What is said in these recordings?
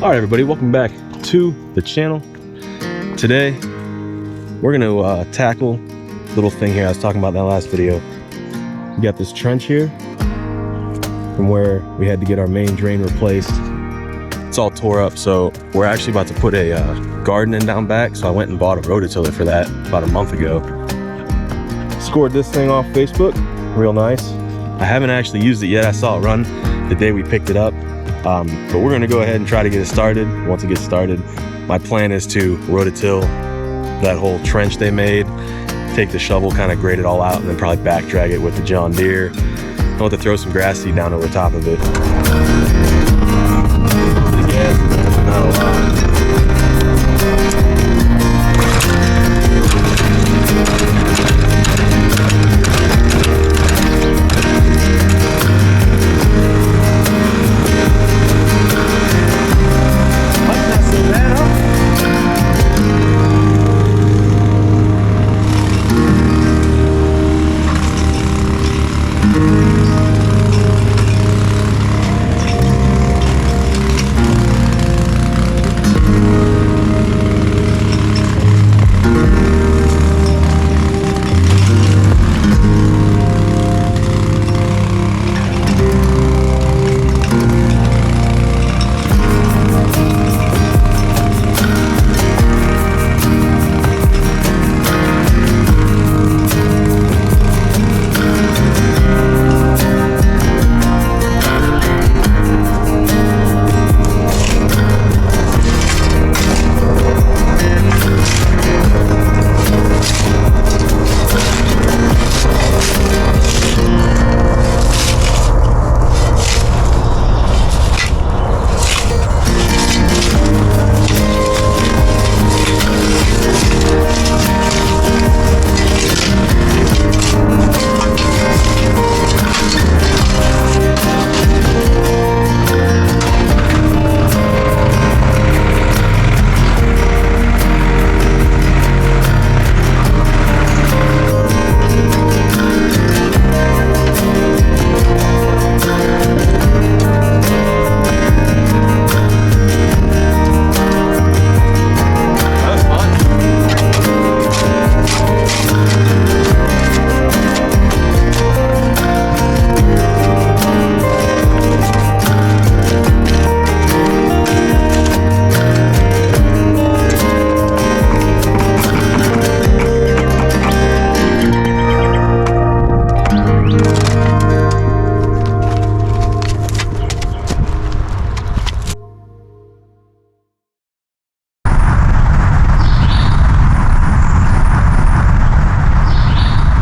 All right, everybody, welcome back to the channel. Today, we're gonna tackle a little thing here I was talking about in that last video. We got this trench here from where we had to get our main drain replaced. It's all tore up, so we're actually about to put a garden in down back, so I went and bought a rototiller for that about a month ago. Scored this thing off Facebook, real nice. I haven't actually used it yet. I saw it run the day we picked it up. But we're gonna go ahead and try to get it started. Once it gets started, my plan is to rototill that whole trench they made, take the shovel, kind of grade it all out, and then probably back drag it with the John Deere. I'll have to throw some grass seed down over top of it. Again, not a lot.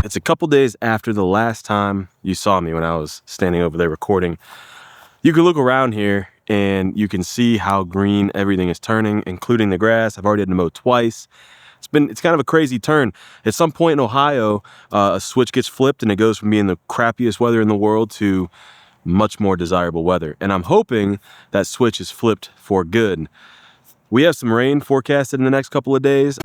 It's a couple days after the last time you saw me when I was standing over there recording. You can look around here and you can see how green everything is turning, including the grass. I've already had to mow twice. It's kind of a crazy turn. At some point in Ohio, a switch gets flipped and it goes from being the crappiest weather in the world to much more desirable weather. And I'm hoping that switch is flipped for good. We have some rain forecasted in the next couple of days.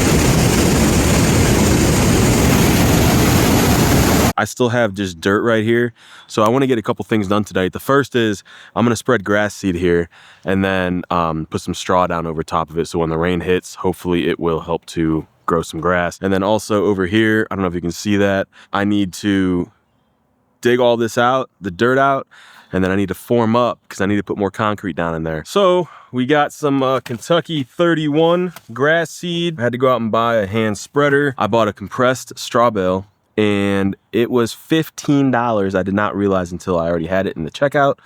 I still have just dirt right here, so I want to get a couple things done today. The first is I'm going to spread grass seed here and then put some straw down over top of it, so when the rain hits, hopefully it will help to grow some grass. And then also over here, I don't know if you can see that, I need to dig all this out, the dirt out, and then I need to form up because I need to put more concrete down in there. So we got some Kentucky 31 grass seed. I had to go out and buy a hand spreader. I bought a compressed straw bale, and it was $15. I did not realize until I already had it in the checkout.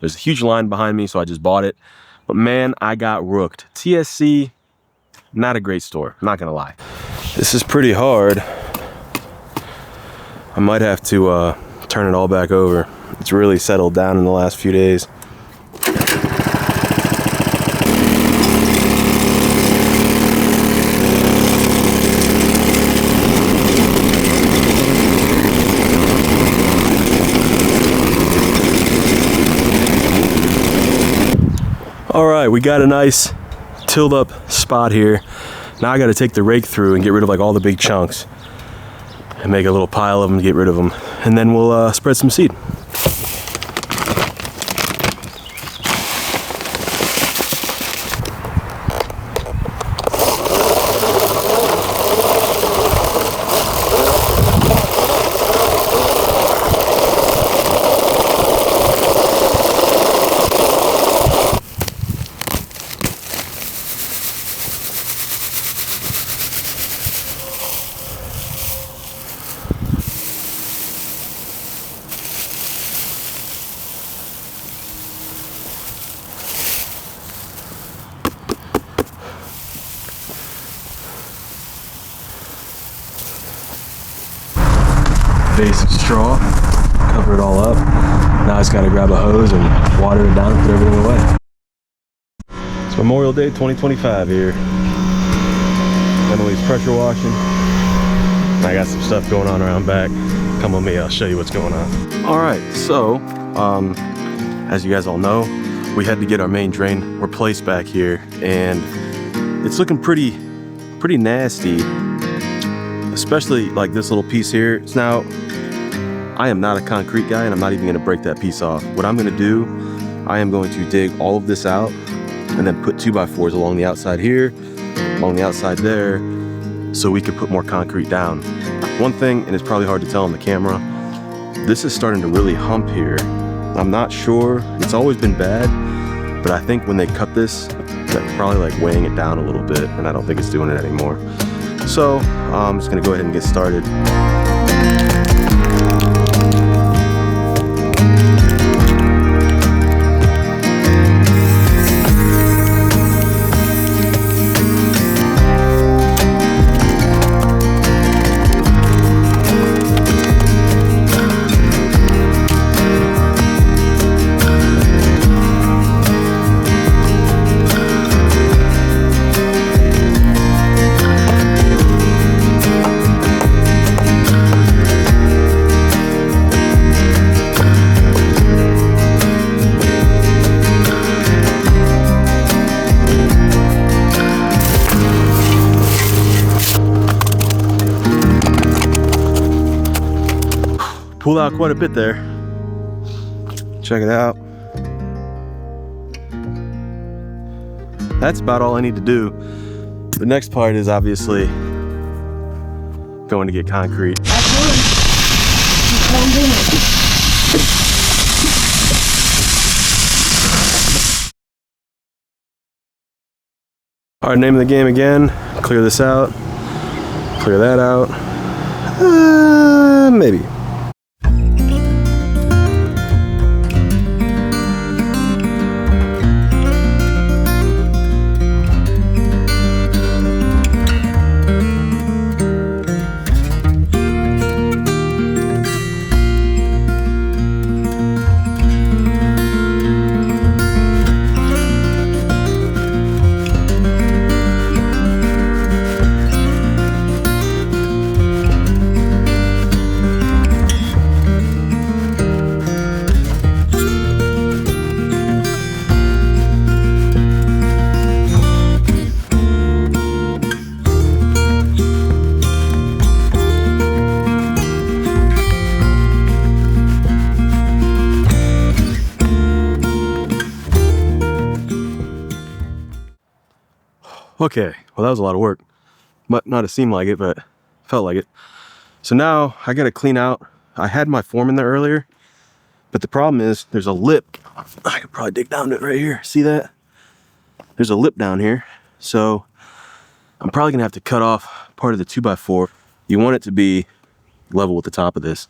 There's a huge line behind me, so I just bought it. But man, I got rooked. TSC, not a great store, not gonna lie. This is pretty hard. I might have to turn it all back over. It's really settled down in the last few days. All right, we got a nice tilled up spot here. Now I got to take the rake through and get rid of like all the big chunks and make a little pile of them to get rid of them. And then we'll spread some seed. basic straw, cover it all up. Now I just gotta grab a hose and water it down and put everything away. It's Memorial Day 2025 here. Emily's pressure washing. I got some stuff going on around back. Come with me, I'll show you what's going on. All right, so as you guys all know, we had to get our main drain replaced back here, and it's looking pretty nasty, especially like this little piece here. It's now, I am not a concrete guy, and I'm not even gonna break that piece off. What I'm gonna do, I am going to dig all of this out and then put 2x4s along the outside here, along the outside there, so we could put more concrete down. One thing, and it's probably hard to tell on the camera, this is starting to really hump here. I'm not sure, it's always been bad, but I think when they cut this, that's probably like weighing it down a little bit, and I don't think it's doing it anymore. So I'm just gonna go ahead and get started. Pull out quite a bit there. Check it out. That's about all I need to do. The next part is obviously going to get concrete. All right, name of the game again. Clear this out. Clear that out. Maybe. Okay, well that was a lot of work. But not to seem like it, but felt like it. So now I gotta clean out. I had my form in there earlier, but the problem is there's a lip. I could probably dig down to it right here. See that? There's a lip down here. So I'm probably gonna have to cut off part of the 2x4. You want it to be level with the top of this.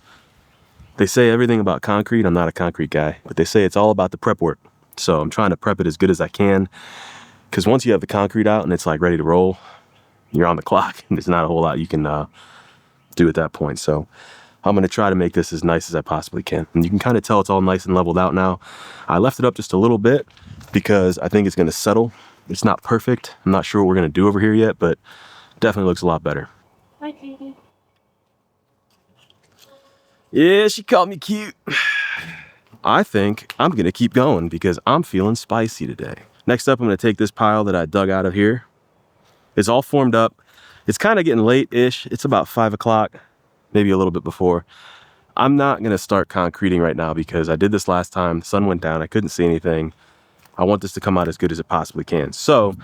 They say everything about concrete. I'm not a concrete guy, but they say it's all about the prep work. So I'm trying to prep it as good as I can, because once you have the concrete out and it's like ready to roll, you're on the clock, and there's not a whole lot you can do at that point. So I'm gonna try to make this as nice as I possibly can. And you can kind of tell it's all nice and leveled out now. I left it up just a little bit because I think it's gonna settle. It's not perfect. I'm not sure what we're gonna do over here yet, but definitely looks a lot better. Hi, Katie. Yeah, she called me cute. I think I'm gonna keep going because I'm feeling spicy today. Next up, I'm gonna take this pile that I dug out of here. It's all formed up. It's kind of getting late-ish. It's about 5 o'clock, maybe a little bit before. I'm not gonna start concreting right now because I did this last time. The sun went down, I couldn't see anything. I want this to come out as good as it possibly can. So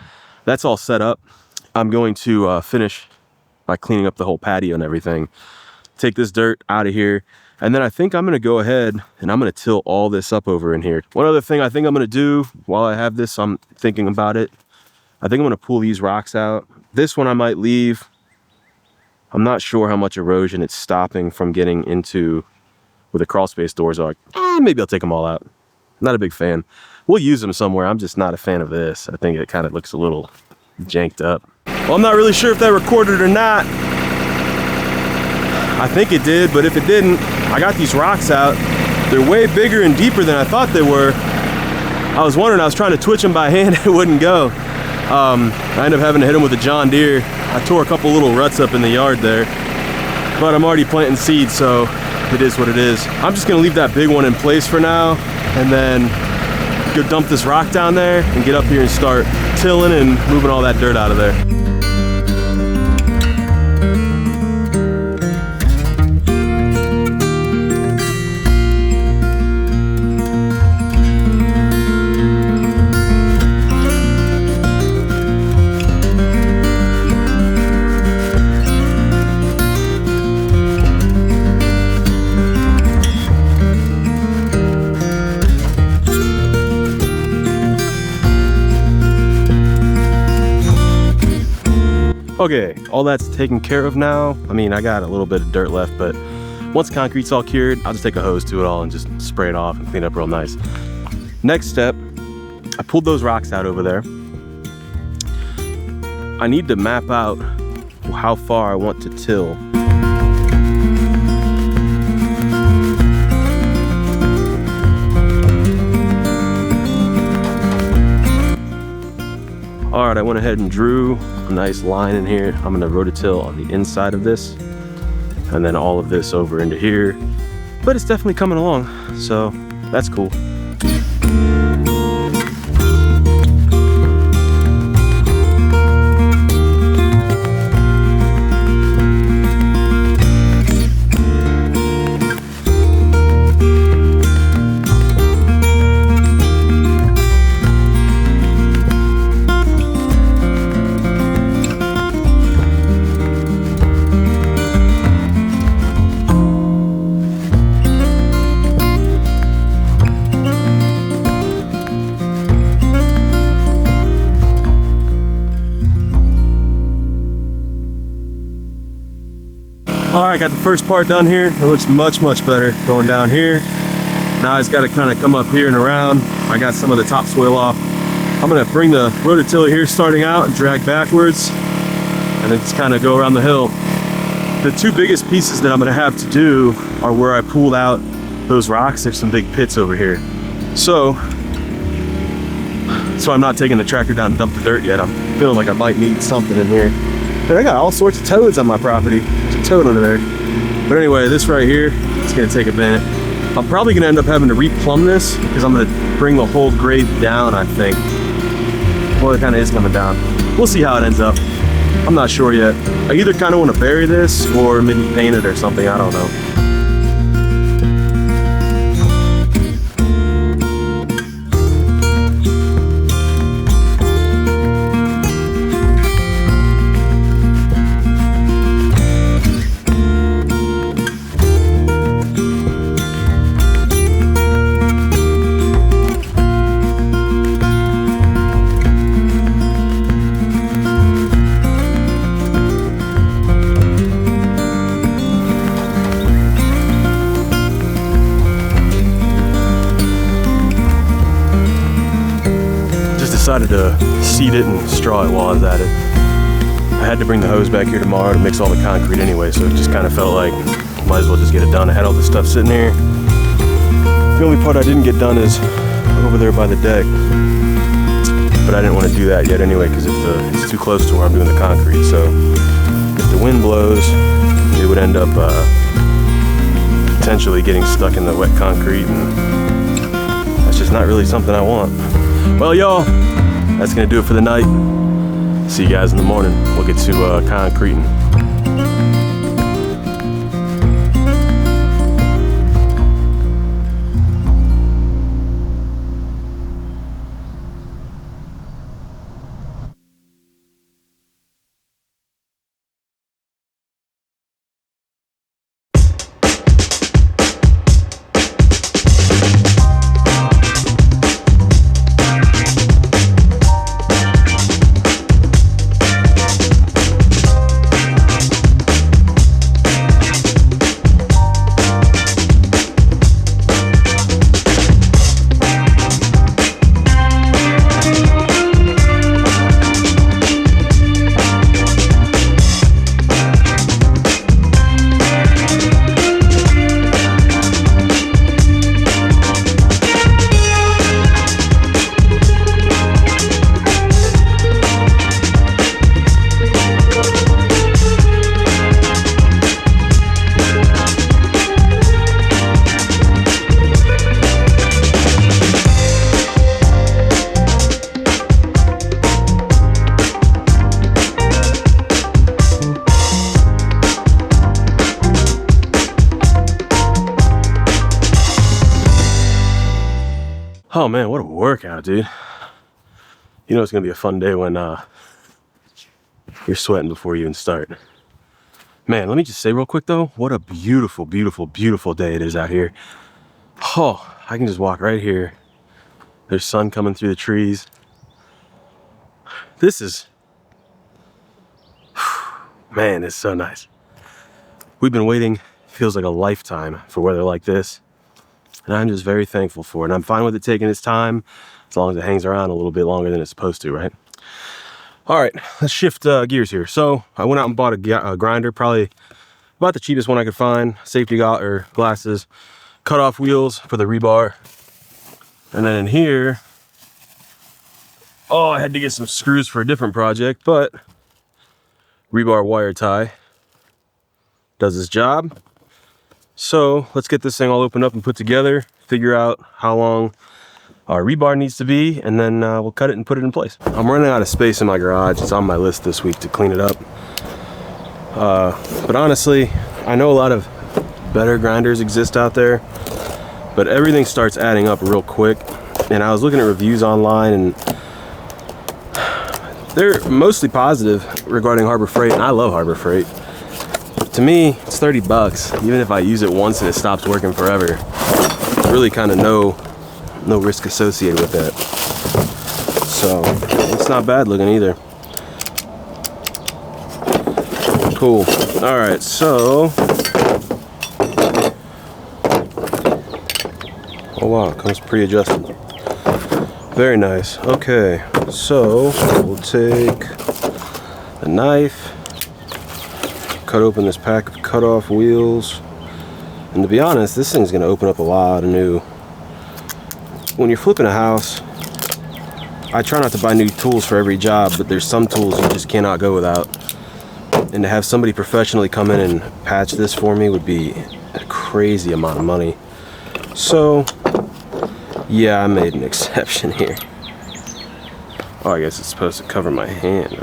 that's all set up. I'm going to finish by cleaning up the whole patio and everything. Take this dirt out of here. And then I think I'm gonna go ahead and I'm gonna till all this up over in here. One other thing I think I'm gonna do while I have this, I'm thinking about it. I think I'm gonna pull these rocks out. This one I might leave. I'm not sure how much erosion it's stopping from getting into where the crawl space doors are. Maybe I'll take them all out. Not a big fan. We'll use them somewhere. I'm just not a fan of this. I think it kind of looks a little janked up. Well, I'm not really sure if that recorded or not. I think it did, but if it didn't, I got these rocks out. They're way bigger and deeper than I thought they were. I was wondering, I was trying to twitch them by hand, it wouldn't go. I ended up having to hit them with a John Deere. I tore a couple little ruts up in the yard there, but I'm already planting seeds, so it is what it is. I'm just gonna leave that big one in place for now, and then go dump this rock down there and get up here and start tilling and moving all that dirt out of there. Okay, all that's taken care of now. I mean, I got a little bit of dirt left, but once concrete's all cured, I'll just take a hose to it all and just spray it off and clean it up real nice. Next step, I pulled those rocks out over there. I need to map out how far I want to till. All right, I went ahead and drew a nice line in here. I'm gonna rototill on the inside of this and then all of this over into here. But it's definitely coming along, so that's cool. All right, got the first part done here. It looks much better going down here. Now I just got to kind of come up here and around. I got some of the topsoil off. I'm gonna bring the rototiller here starting out and drag backwards and then just kind of go around the hill. The two biggest pieces that I'm gonna have to do are where I pulled out those rocks. There's some big pits over here. So I'm not taking the tractor down and dump the dirt yet. I'm feeling like I might need something in here. And I got all sorts of toads on my property. There's a toad under there. But anyway, this right here, it's gonna take a minute. I'm probably gonna end up having to replumb this because I'm gonna bring the whole grade down, I think. Well, it kind of is coming down. We'll see how it ends up. I'm not sure yet. I either kind of want to bury this or maybe paint it or something, I don't know. Decided to seed it and straw it while I was at it. I had to bring the hose back here tomorrow to mix all the concrete anyway, so it just kind of felt like might as well just get it done. I had all this stuff sitting here. The only part I didn't get done is over there by the deck, but I didn't want to do that yet anyway because it's too close to where I'm doing the concrete. So if the wind blows, it would end up potentially getting stuck in the wet concrete, and that's just not really something I want. Well, y'all, that's gonna do it for the night. See you guys in the morning. We'll get to concreting. Oh man, what a workout, dude. You know it's gonna be a fun day when you're sweating before you even start. Man, let me just say real quick though, what a beautiful, beautiful, beautiful day it is out here. Oh, I can just walk right here. There's sun coming through the trees. This is, man, it's so nice. We've been waiting, feels like a lifetime for weather like this. And I'm just very thankful for it. And I'm fine with it taking its time, as long as it hangs around a little bit longer than it's supposed to, right? All right, let's shift gears here. So I went out and bought a grinder, probably about the cheapest one I could find. Safety glasses, cut off wheels for the rebar. And then in here, oh, I had to get some screws for a different project, but rebar wire tie does its job. So let's get this thing all opened up and put together, figure out how long our rebar needs to be, and then we'll cut it and put it in place. I'm running out of space in my garage. It's on my list this week to clean it up. But honestly, I know a lot of better grinders exist out there, but everything starts adding up real quick. And I was looking at reviews online, and they're mostly positive regarding Harbor Freight, and I love Harbor Freight. To me, it's 30 bucks. Even if I use it once and it stops working forever, really kind of no risk associated with that. So it's not bad looking either. Cool. All right, so, oh wow, it comes pre-adjusted. Very nice. Okay, so we'll take a knife, cut open this pack of cut-off wheels, and to be honest, this thing's gonna open up a lot of new. When you're flipping a house, I try not to buy new tools for every job, but there's some tools you just cannot go without. And to have somebody professionally come in and patch this for me would be a crazy amount of money. So, yeah, I made an exception here. Oh, I guess it's supposed to cover my hand.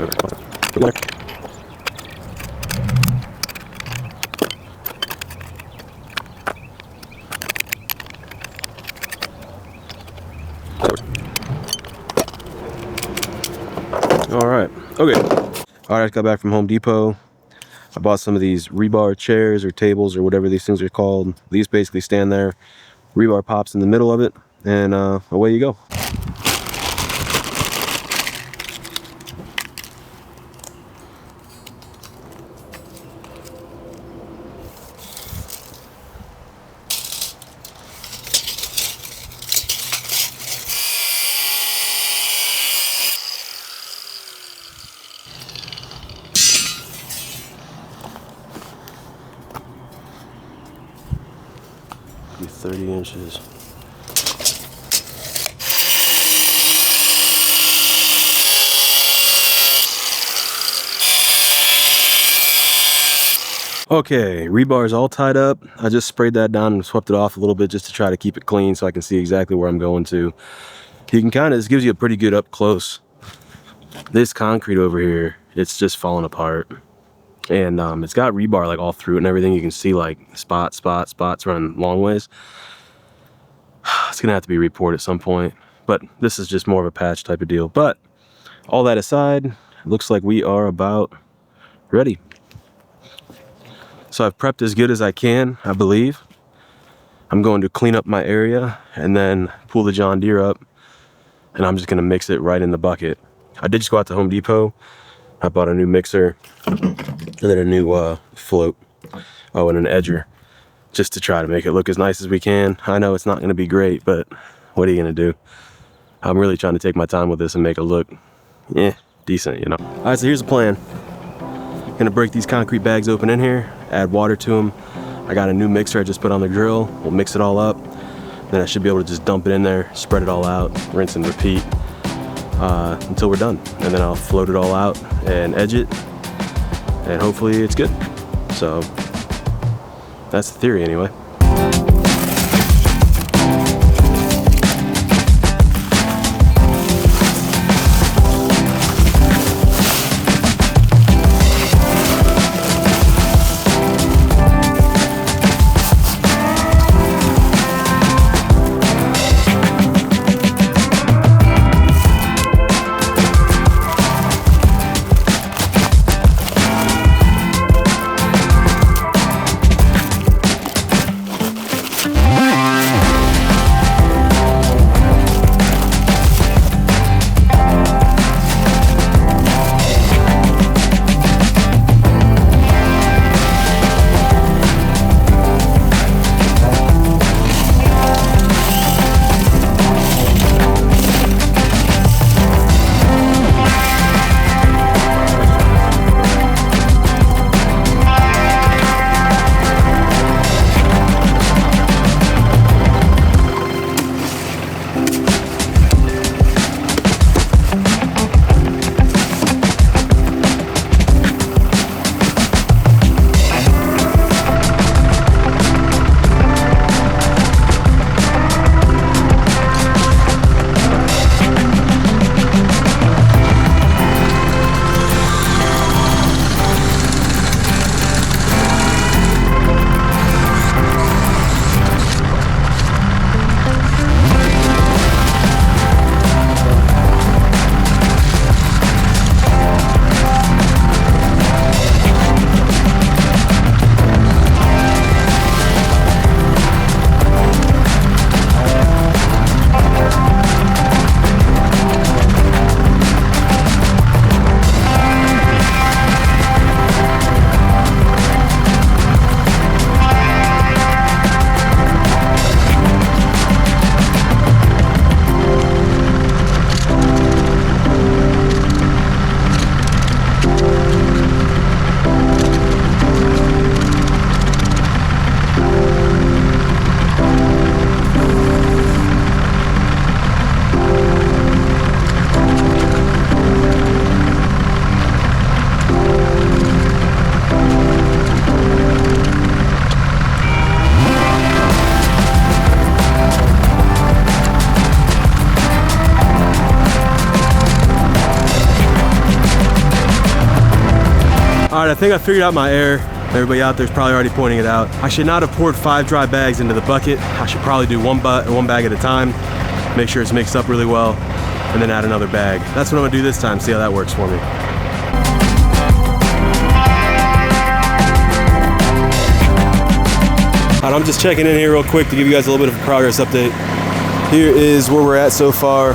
Alright, okay. Alright, I got back from Home Depot. I bought some of these rebar chairs or tables or whatever these things are called. These basically stand there. Rebar pops in the middle of it, and away you go. Be 30 inches. Okay, rebar is all tied up. I just sprayed that down and swept it off a little bit just to try to keep it clean so I can see exactly where I'm going to. You can kind of, this gives you a pretty good up close. This concrete over here, it's just falling apart. And it's got rebar like all through it and everything. You can see like spots running long ways. It's gonna have to be repoured at some point, but this is just more of a patch type of deal. But all that aside, it looks like we are about ready. So I've prepped as good as I can, I believe. I'm going to clean up my area and then pull the John Deere up, and I'm just gonna mix it right in the bucket. I did just go out to Home Depot. I bought a new mixer and then a new float. Oh, and an edger, just to try to make it look as nice as we can. I know it's not gonna be great, but what are you gonna do? I'm really trying to take my time with this and make it look, decent, you know. All right, so here's the plan. Gonna break these concrete bags open in here, add water to them. I got a new mixer I just put on the grill. We'll mix it all up. Then I should be able to just dump it in there, spread it all out, rinse and repeat until we're done. And then I'll float it all out and edge it, and hopefully it's good. So that's the theory anyway. All right, I think I figured out my error. Everybody out there's probably already pointing it out. I should not have poured 5 dry bags into the bucket. I should probably do one bag at a time, make sure it's mixed up really well, and then add another bag. That's what I'm gonna do this time, see how that works for me. All right, I'm just checking in here real quick to give you guys a little bit of a progress update. Here is where we're at so far.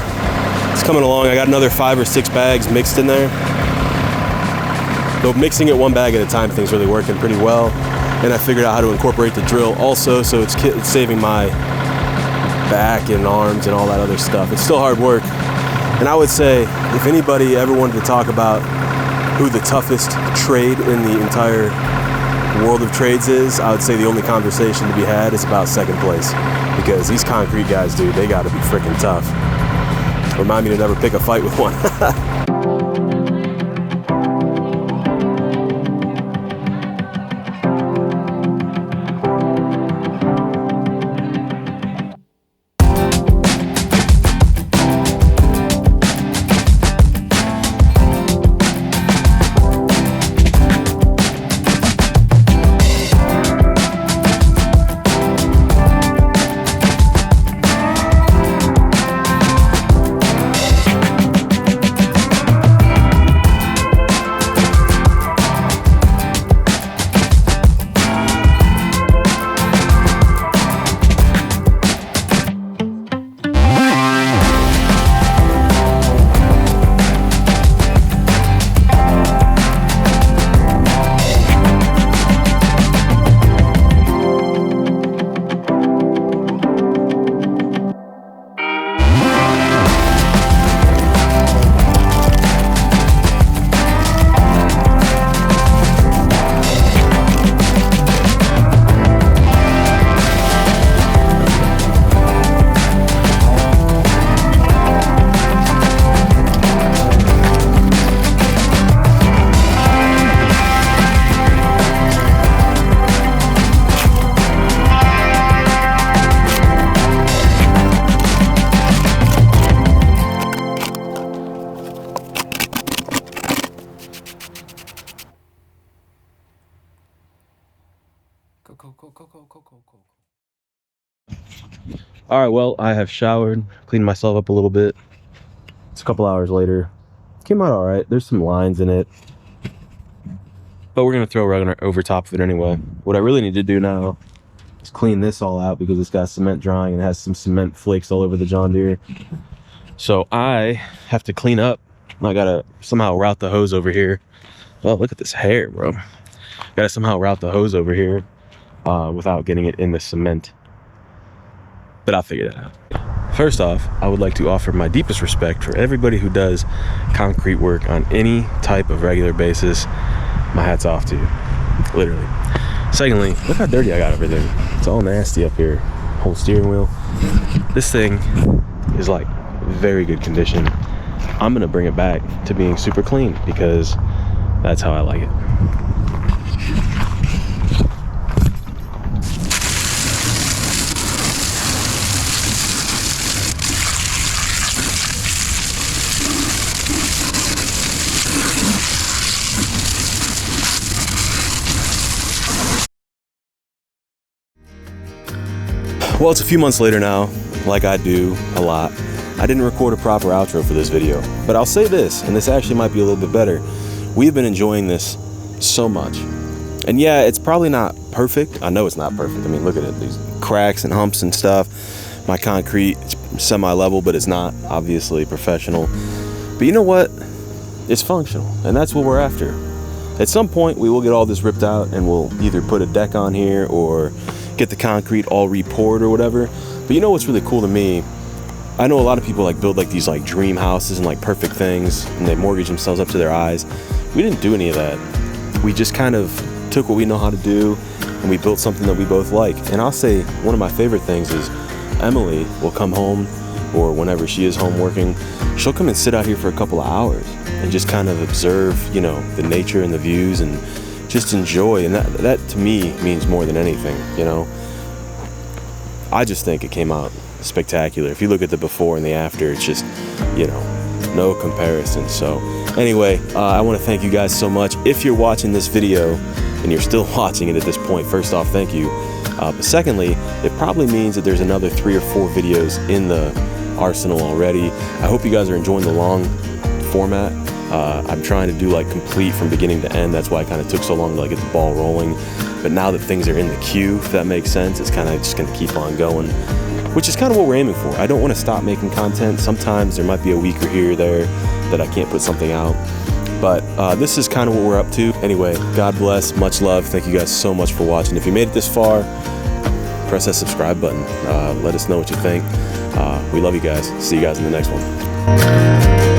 It's coming along. I got another 5 or 6 bags mixed in there. Though mixing it one bag at a time, things really working pretty well. And I figured out how to incorporate the drill also, so it's saving my back and arms and all that other stuff. It's still hard work. And I would say, if anybody ever wanted to talk about who the toughest trade in the entire world of trades is, I would say the only conversation to be had is about second place. Because these concrete guys, dude, they gotta be freaking tough. Remind me to never pick a fight with one. All right, well, I have showered, cleaned myself up a little bit. It's a couple hours later. Came out all right. There's some lines in it, but we're gonna throw a rug over top of it anyway. What I really need to do now is clean this all out because it's got cement drying and has some cement flakes all over the John Deere. So I have to clean up. I gotta somehow route the hose over here. Oh, look at this hair, bro. Gotta somehow route the hose over here without getting it in the cement. But I'll figure that out. First off, I would like to offer my deepest respect for everybody who does concrete work on any type of regular basis. My hat's off to you, literally. Secondly, look how dirty I got over there. It's all nasty up here. Whole steering wheel. This thing is like very good condition. I'm gonna bring it back to being super clean because that's how I like it. Well, it's a few months later now, like I do a lot. I didn't record a proper outro for this video, but I'll say this, and this actually might be a little bit better. We've been enjoying this so much. And yeah, it's probably not perfect. I know it's not perfect. I mean, look at it, these cracks and humps and stuff. My concrete, it's semi-level, but it's not obviously professional. But you know what? It's functional, and that's what we're after. At some point, we will get all this ripped out, and we'll either put a deck on here or get the concrete all re-poured or whatever. But you know what's really cool to me? I know a lot of people like build like these like dream houses and like perfect things, and they mortgage themselves up to their eyes. We didn't do any of that. We just kind of took what we know how to do, and we built something that we both like. And I'll say one of my favorite things is Emily will come home, or whenever she is home working, she'll come and sit out here for a couple of hours and just kind of observe, you know, the nature and the views and just enjoy. And that to me means more than anything, you know. I just think it came out spectacular. If you look at the before and the after, it's just, you know, no comparison. So Anyway, I want to thank you guys so much. If you're watching this video and you're still watching it at this point, first off, thank you. But secondly, it probably means that there's another 3 or 4 videos in the arsenal already. I hope you guys are enjoying the long format. I'm trying to do like complete from beginning to end. That's why it kind of took so long to like get the ball rolling. But now that things are in the queue, if that makes sense, it's kind of just going to keep on going, which is kind of what we're aiming for. I don't want to stop making content. Sometimes there might be a week or here or there that I can't put something out. But this is kind of what we're up to. Anyway, God bless, much love. Thank you guys so much for watching. If you made it this far, press that subscribe button. Let us know what you think. We love you guys. See you guys in the next one.